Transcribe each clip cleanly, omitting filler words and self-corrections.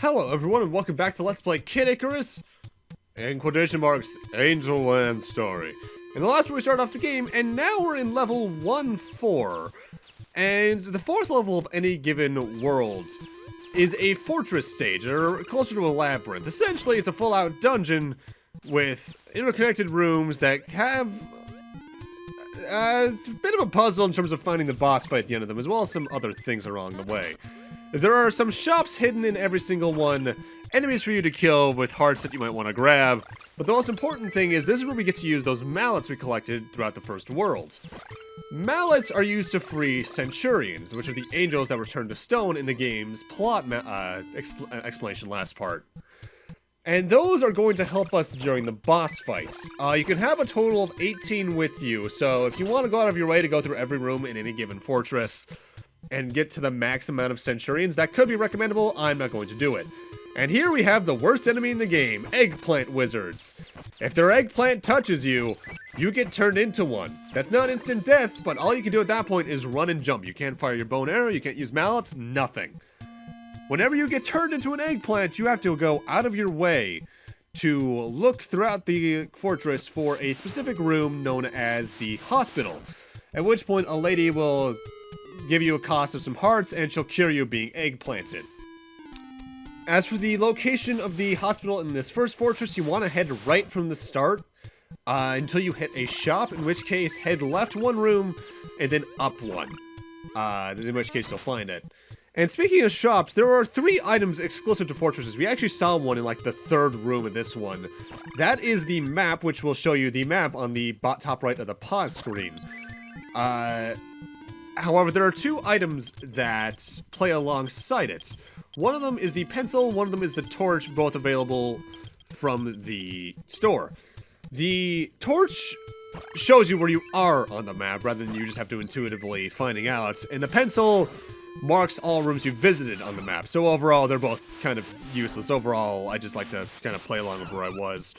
Hello everyone and welcome back to Let's Play Kid Icarus, in quotation marks, Angel Land Story. In the last one we started off the game, and now we're in level 1-4. And the fourth level of any given world is a fortress stage, or closer to a labyrinth. Essentially, it's a full-out dungeon with interconnected rooms that have a bit of a puzzle in terms of finding the boss fight at the end of them, as well as some other things along the way. There are some shops hidden in every single one, enemies for you to kill with hearts that you might want to grab, but the most important thing is this is where we get to use those mallets we collected throughout the first world. Mallets are used to free centurions, which are the angels that were turned to stone in the game's plot explanation last part. And those are going to help us during the boss fights. You can have a total of 18 with you, so if you want to go out of your way to go through every room in any given fortress and get to the max amount of centurions, that could be recommendable. I'm not going to do it. And here we have the worst enemy in the game, eggplant wizards. If their eggplant touches you, you get turned into one. That's not instant death, but all you can do at that point is run and jump. You can't fire your bow and arrow, you can't use mallets, nothing. Whenever you get turned into an eggplant, you have to go out of your way to look throughout the fortress for a specific room known as the hospital. At which point a lady will give you a cost of some hearts, and she'll cure you being eggplanted. As for the location of the hospital in this first fortress, you want to head right from the start until you hit a shop, in which case head left one room and then up one, in which case you'll find it. And speaking of shops, there are 3 items exclusive to fortresses. We actually saw one in like the 3rd room of this one. That is the map, which will show you the map on the top right of the pause screen. However, there are 2 items that play alongside it. One of them is the pencil, one of them is the torch, both available from the store. The torch shows you where you are on the map, rather than you just have to intuitively finding out. And the pencil marks all rooms you've visited on the map. So overall, they're both kind of useless. Overall, I just like to kind of play along with where I was.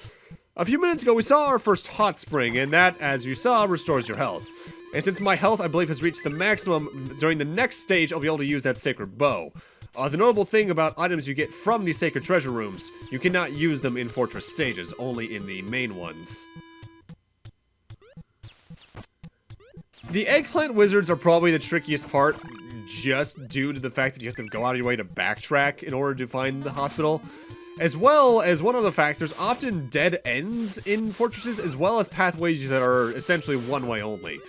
A few minutes ago, we saw our first hot spring, and that, as you saw, restores your health. And since my health, I believe, has reached the maximum, during the next stage, I'll be able to use that sacred bow. The notable thing about items you get from these sacred treasure rooms, you cannot use them in fortress stages, only in the main ones. The eggplant wizards are probably the trickiest part, just due to the fact that you have to go out of your way to backtrack in order to find the hospital. As well as one other fact, there's often dead ends in fortresses, as well as pathways that are essentially one way only.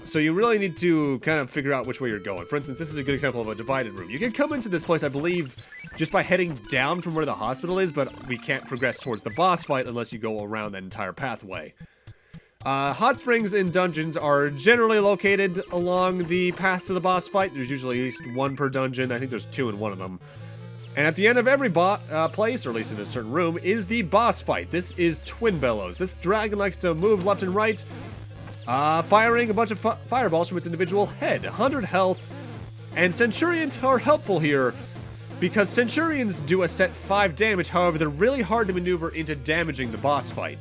So you really need to kind of figure out which way you're going. For instance, this is a good example of a divided room. You can come into this place, I believe, just by heading down from where the hospital is, but we can't progress towards the boss fight unless you go around that entire pathway. Hot springs in dungeons are generally located along the path to the boss fight. There's usually at least 1 per dungeon. I think there's 2 in one of them. And at the end of every place, or at least in a certain room, is the boss fight. This is Twin Bellows. This dragon likes to move left and right, firing a bunch of fireballs from its individual head. 100 health, and Centurions are helpful here, because Centurions do a set 5 damage, however, they're really hard to maneuver into damaging the boss fight.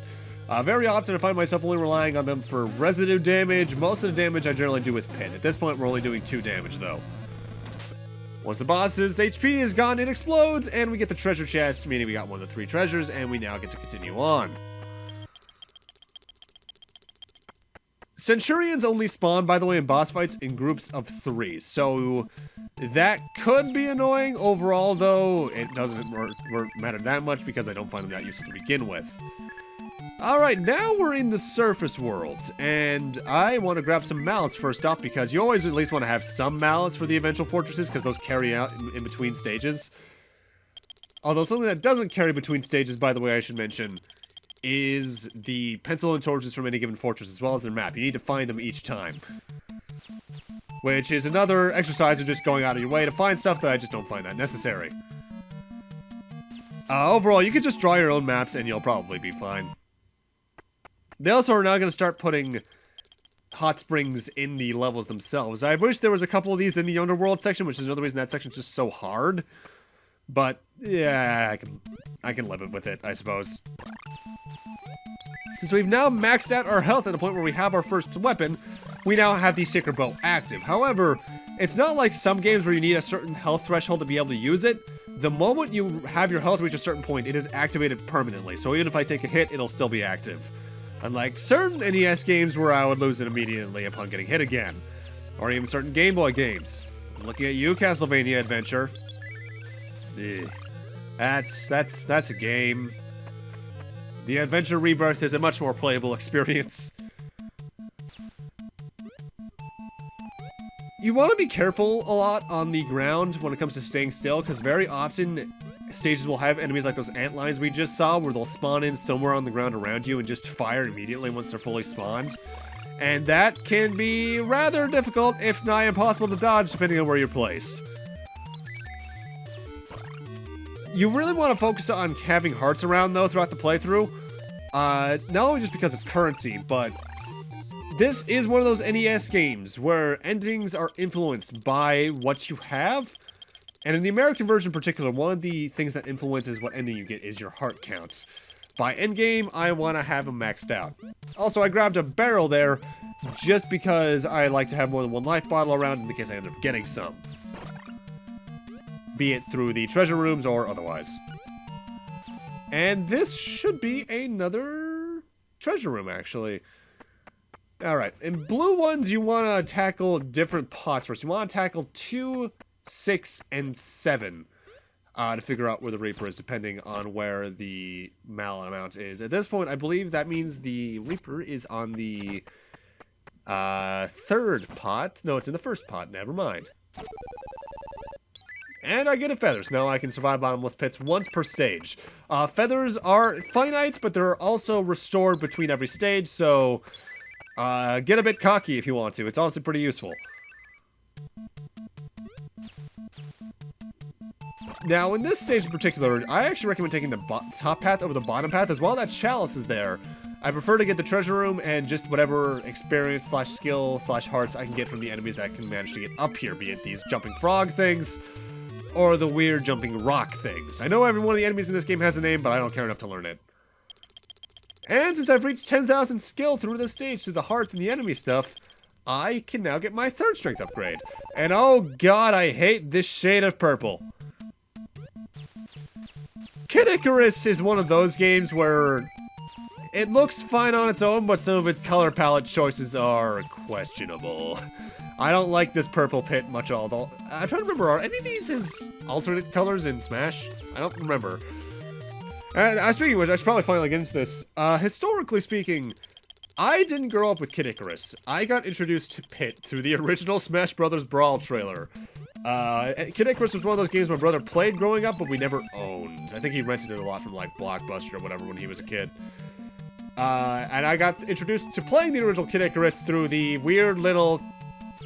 Very often I find myself only relying on them for residue damage. Most of the damage I generally do with pin. At this point, we're only doing 2 damage, though. Once the boss's HP is gone, it explodes, and we get the treasure chest, meaning we got one of the 3 treasures, and we now get to continue on. Centurions only spawn, by the way, in boss fights in groups of 3, so that could be annoying. Overall, though, it doesn't matter that much because I don't find them that useful to begin with. Alright, now we're in the surface world, and I want to grab some mallets first up, because you always at least want to have some mallets for the eventual fortresses, because those carry out in between stages. Although something that doesn't carry between stages, by the way, I should mention, is the pencil and torches from any given fortress, as well as their map. You need to find them each time. Which is another exercise of just going out of your way to find stuff that I just don't find that necessary. Overall, you can just draw your own maps, and you'll probably be fine. They also are now going to start putting hot springs in the levels themselves. I wish there was a couple of these in the Underworld section, which is another reason that section's just so hard. But, yeah, I can live with it, I suppose. Since we've now maxed out our health at the point where we have our first weapon, we now have the Sacred Bow active. However, it's not like some games where you need a certain health threshold to be able to use it. the moment you have your health reach a certain point, it is activated permanently. So even if I take a hit, it'll still be active. Unlike certain NES games where I would lose it immediately upon getting hit again. Or even certain Game Boy games. I'm looking at you, Castlevania Adventure. Ugh. That's a game. The Adventure Rebirth is a much more playable experience. You want to be careful a lot on the ground when it comes to staying still, because very often stages will have enemies like those ant lines we just saw, where they'll spawn in somewhere on the ground around you and just fire immediately once they're fully spawned. And that can be rather difficult, if nigh impossible to dodge, depending on where you're placed. You really want to focus on having hearts around, though, throughout the playthrough. Not only just because it's currency, but this is one of those NES games where endings are influenced by what you have. And in the American version in particular, one of the things that influences what ending you get is your heart counts. By endgame, I want to have them maxed out. Also, I grabbed a barrel there just because I like to have more than one life bottle around in case I end up getting some. Be it through the treasure rooms or otherwise. And this should be another treasure room, actually. Alright, in blue ones, you want to tackle different pots first. You want to tackle 2, 6, and 7 to figure out where the Reaper is, depending on where the mallet amount is. At this point, I believe that means the Reaper is on the third pot. No, it's in the first pot. Never mind. And I get a feathers. Now I can survive bottomless pits once per stage. Feathers are finite, but they're also restored between every stage, so get a bit cocky if you want to. It's honestly pretty useful. Now, in this stage in particular, I actually recommend taking the top path over the bottom path, as while that chalice is there. I prefer to get the treasure room and just whatever experience / skill / hearts I can get from the enemies that can manage to get up here, be it these jumping frog things or the weird jumping rock things. I know every one of the enemies in this game has a name, but I don't care enough to learn it. And since I've reached 10,000 skill through this stage, through the hearts and the enemy stuff, I can now get my third strength upgrade. And oh god, I hate this shade of purple. Kid Icarus is one of those games where it looks fine on its own, but some of its color palette choices are questionable. I don't like this purple pit much, although I'm trying to remember, are any of these his alternate colors in Smash? I don't remember. Speaking of which, I should probably finally get into this. Historically speaking, I didn't grow up with Kid Icarus. I got introduced to Pit through the original Smash Bros. Brawl trailer. Kid Icarus was one of those games my brother played growing up, but we never owned. I think he rented it a lot from, like, Blockbuster or whatever when he was a kid. And I got introduced to playing the original Kid Icarus through the weird little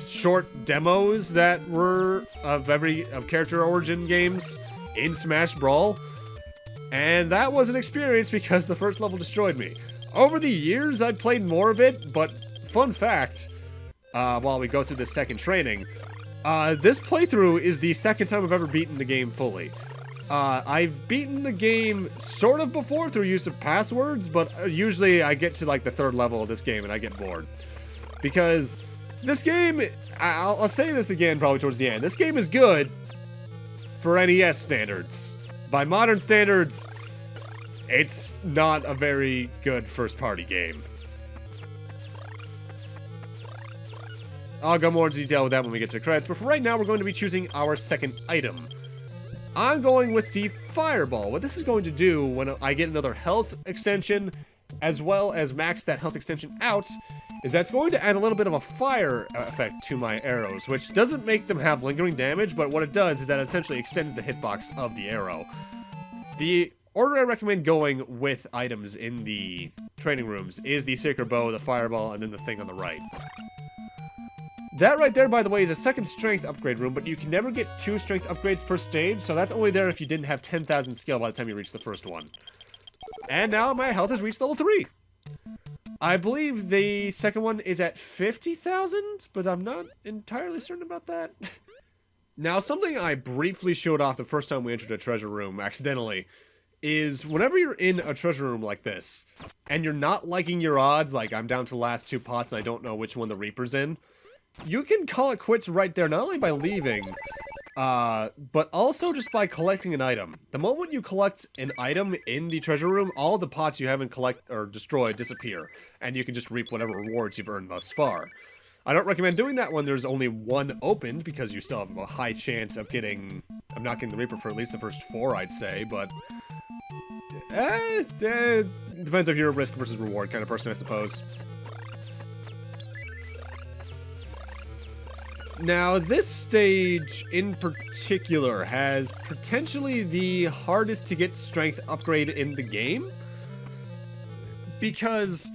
short demos that were of character origin games in Smash Brawl. And that was an experience because the first level destroyed me. Over the years, I'd played more of it, but fun fact, while we go through this second training, this playthrough is the second time I've ever beaten the game fully. I've beaten the game sort of before through use of passwords, but usually I get to like the third level of this game and I get bored. Because this game, I'll say this again probably towards the end, this game is good for NES standards. By modern standards, it's not a very good first-party game. I'll go more into detail with that when we get to credits, but for right now, we're going to be choosing our second item. I'm going with the Fireball. What this is going to do when I get another health extension, as well as max that health extension out, is that's going to add a little bit of a fire effect to my arrows, which doesn't make them have lingering damage, but what it does is that it essentially extends the hitbox of the arrow. The order I recommend going with items in the training rooms is the Sacred Bow, the Fireball, and then the thing on the right. That right there, by the way, is a second strength upgrade room, but you can never get 2 strength upgrades per stage, so that's only there if you didn't have 10,000 skill by the time you reach the first one. And now my health has reached level 3. I believe the second one is at 50,000, but I'm not entirely certain about that. Now, something I briefly showed off the first time we entered a treasure room, accidentally, is whenever you're in a treasure room like this, and you're not liking your odds, like I'm down to the last 2 pots and I don't know which one the Reaper's in, you can call it quits right there, not only by leaving, but also just by collecting an item. The moment you collect an item in the treasure room, all the pots you haven't collect or destroyed disappear, and you can just reap whatever rewards you've earned thus far. I don't recommend doing that when there's only one opened, because you still have a high chance of getting... I'm not getting the Reaper for at least the first 4, I'd say, but... depends if you're a risk versus reward kind of person, I suppose. Now, this stage in particular has potentially the hardest to get strength upgrade in the game. Because,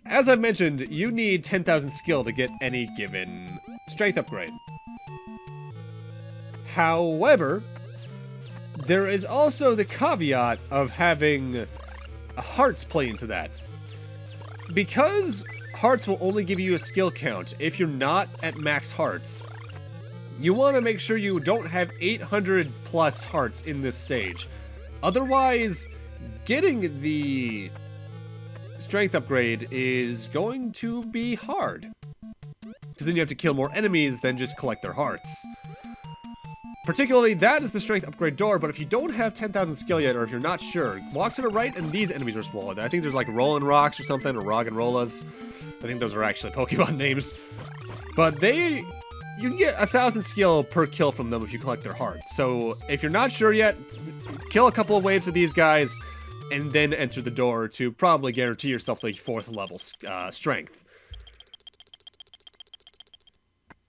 as I've mentioned, you need 10,000 skill to get any given strength upgrade. However, there is also the caveat of having hearts play into that. Because hearts will only give you a skill count if you're not at max hearts, you want to make sure you don't have 800 plus hearts in this stage. Otherwise, getting the strength upgrade is going to be hard. Because then you have to kill more enemies than just collect their hearts. Particularly, that is the strength upgrade door, but if you don't have 10,000 skill yet, or if you're not sure, walk to the right and these enemies are smaller. I think there's like Rolling Rocks or something, or Rog and Rollas. I think those are actually Pokemon names. But you can get 1,000 skill per kill from them if you collect their hearts. So if you're not sure yet, kill a couple of waves of these guys, and then enter the door to probably guarantee yourself the 4th level strength.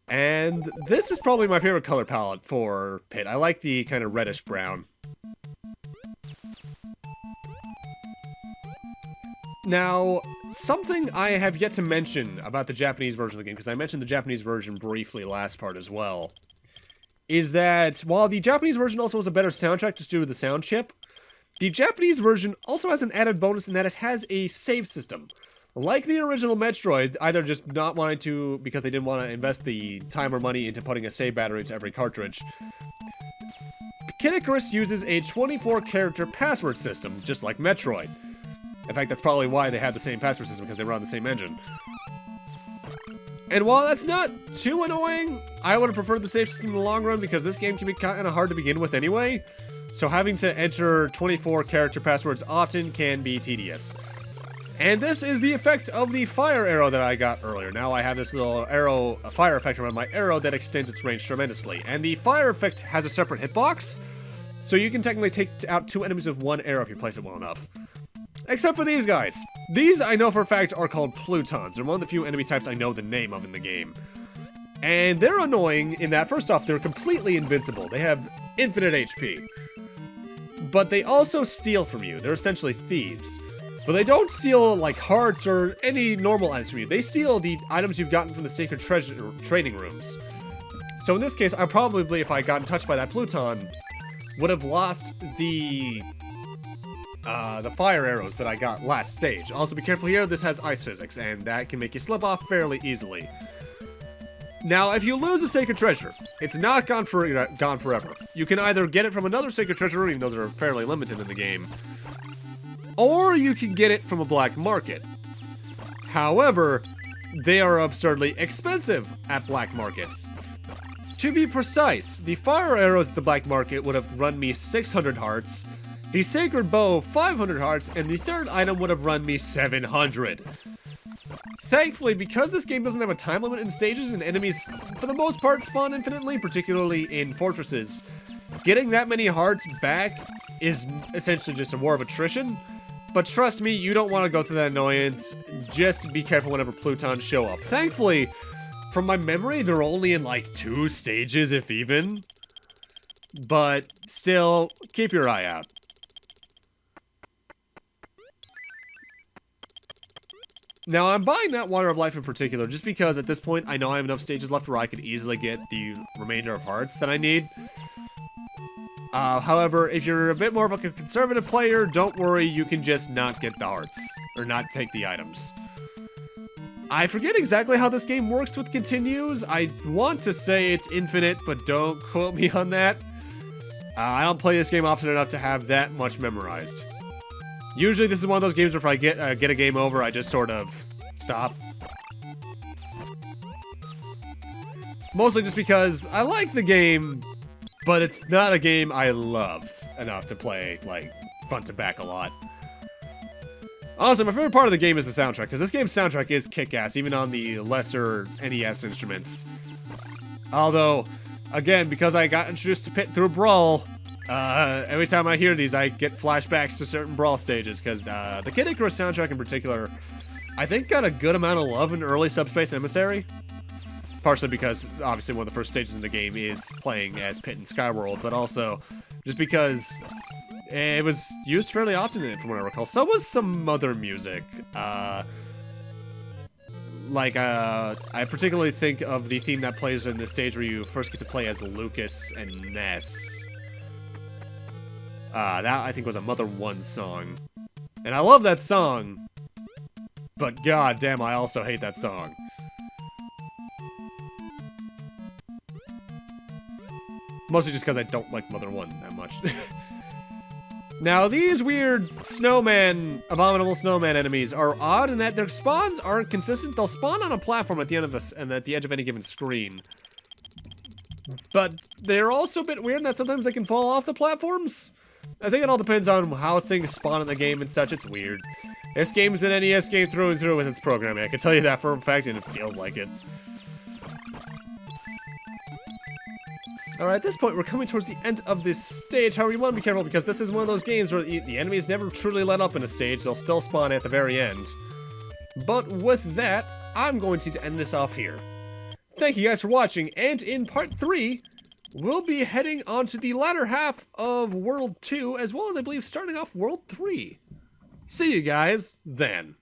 And this is probably my favorite color palette for Pit. I like the kind of reddish brown. Now, something I have yet to mention about the Japanese version of the game, because I mentioned the Japanese version briefly last part as well, is that while the Japanese version also has a better soundtrack just due to the sound chip, the Japanese version also has an added bonus in that it has a save system. Like the original Metroid, either just not wanting to, because they didn't want to invest the time or money into putting a save battery into every cartridge, Kid Icarus uses a 24-character password system, just like Metroid. In fact, that's probably why they have the same password system, because they run the same engine. And while that's not too annoying, I would have preferred the save system in the long run, because this game can be kind of hard to begin with anyway, so having to enter 24-character passwords often can be tedious. And this is the effect of the fire arrow that I got earlier. Now I have this little arrow, a fire effect around my arrow that extends its range tremendously. And the fire effect has a separate hitbox, so you can technically take out 2 enemies with 1 arrow if you place it well enough. Except for these guys. These, I know for a fact, are called Plutons. They're one of the few enemy types I know the name of in the game. And they're annoying in that, first off, they're completely invincible. They have infinite HP. But they also steal from you. They're essentially thieves. But they don't steal, like, hearts or any normal items from you. They steal the items you've gotten from the sacred treasure training rooms. So in this case, I probably, if I gotten touched by that Pluton, would have lost the fire arrows that I got last stage. Also, be careful here, this has ice physics, and that can make you slip off fairly easily. Now, if you lose a sacred treasure, it's not gone forever. You can either get it from another sacred treasure, even though they're fairly limited in the game, or you can get it from a black market. However, they are absurdly expensive at black markets. To be precise, the fire arrows at the black market would have run me 600 hearts, the sacred bow 500 hearts, and the third item would have run me 700. Thankfully, because this game doesn't have a time limit in stages and enemies, for the most part, spawn infinitely, particularly in fortresses, getting that many hearts back is essentially just a war of attrition. But trust me, you don't want to go through that annoyance. Just be careful whenever Plutons show up. Thankfully, from my memory, they're only in like 2 stages, if even. But still, keep your eye out. Now, I'm buying that Water of Life in particular, just because at this point, I know I have enough stages left where I could easily get the remainder of hearts that I need. However, if you're a bit more of a conservative player, don't worry, you can just not get the hearts, or not take the items. I forget exactly how this game works with continues. I want to say it's infinite, but don't quote me on that. I don't play this game often enough to have that much memorized. Usually this is one of those games where if I get a game over, I just sort of stop. Mostly just because I like the game, but it's not a game I love enough to play, like, front to back a lot. Honestly, my favorite part of the game is the soundtrack, because this game's soundtrack is kick-ass, even on the lesser NES instruments. Although, again, because I got introduced to Pit through Brawl, every time I hear these, I get flashbacks to certain Brawl stages, because the Kid Icarus soundtrack in particular, I think got a good amount of love in early Subspace Emissary. Partially because, obviously, one of the first stages in the game is playing as Pit in Skyworld, but also just because it was used fairly often in it, from what I recall. So was some other music. I particularly think of the theme that plays in the stage where you first get to play as Lucas and Ness. That, I think, was a Mother 1 song. And I love that song, but god damn, I also hate that song. Mostly just because I don't like Mother 1 that much. Now, these weird abominable snowman enemies are odd in that their spawns aren't consistent. They'll spawn on a platform at the end of and at the edge of any given screen. But they're also a bit weird in that sometimes they can fall off the platforms. I think it all depends on how things spawn in the game and such. It's weird. This game is an NES game through and through with its programming. I can tell you that for a fact, and it feels like it. Alright, at this point, we're coming towards the end of this stage. However, you want to be careful because this is one of those games where the enemies never truly let up in a stage. They'll still spawn at the very end. But with that, I'm going to end this off here. Thank you guys for watching, and in part 3, we'll be heading on to the latter half of World 2, as well as, I believe, starting off World 3. See you guys then.